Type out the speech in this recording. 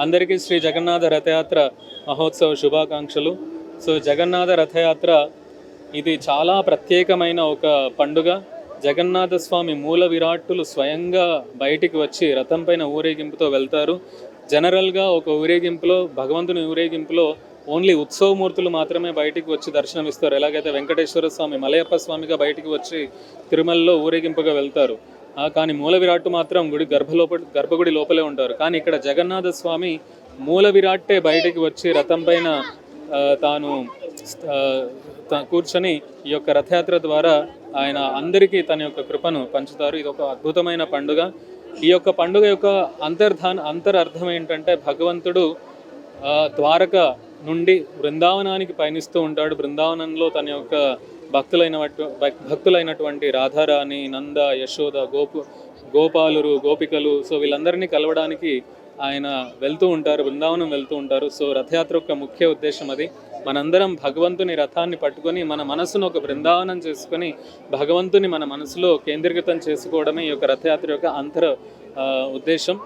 అందరికీ శ్రీ జగన్నాథ రథయాత్ర మహోత్సవ శుభాకాంక్షలు. సో జగన్నాథ రథయాత్ర ఇది చాలా ప్రత్యేకమైన ఒక పండుగ. జగన్నాథ స్వామి మూల విరాట్టులు స్వయంగా బయటికి వచ్చి రథం పైన ఊరేగింపుతో వెళ్తారు. జనరల్గా ఒక ఊరేగింపులో, భగవంతుని ఊరేగింపులో ఓన్లీ ఉత్సవమూర్తులు మాత్రమే బయటికి వచ్చి దర్శనమిస్తారు. ఎలాగైతే వెంకటేశ్వర స్వామి, మలయప్ప స్వామిగా బయటికి వచ్చి తిరుమలలో ఊరేగింపుగా వెళ్తారు. కానీ మూల విరాట్టు మాత్రం గర్భగుడి లోపలే ఉంటారు. కానీ ఇక్కడ జగన్నాథ స్వామి మూల విరాట్టే బయటికి వచ్చి రథం పైన తాను కూర్చొని ఈ యొక్క రథయాత్ర ద్వారా ఆయన అందరికీ తన యొక్క కృపను పంచుతారు. ఇది ఒక అద్భుతమైన పండుగ. ఈ యొక్క పండుగ యొక్క అంతరర్థం ఏంటంటే, భగవంతుడు ద్వారక నుండి బృందావనానికి పయనిస్తూ ఉంటాడు. బృందావనంలో తన యొక్క భక్తులైనటువంటి రాధారాణి, నంద, యశోద, గోపాలురు, గోపికలు, సో వీళ్ళందరినీ కలవడానికి ఆయన వెళ్తూ ఉంటారు, బృందావనం వెళ్తూ ఉంటారు. సో రథయాత్ర యొక్క ముఖ్య ఉద్దేశం అది. మనందరం భగవంతుని రథాన్ని పట్టుకొని మన మనసును ఒక బృందావనం చేసుకొని భగవంతుని మన మనసులో కేంద్రీకృతం చేసుకోవడమే ఈ యొక్క రథయాత్ర యొక్క ఉద్దేశం.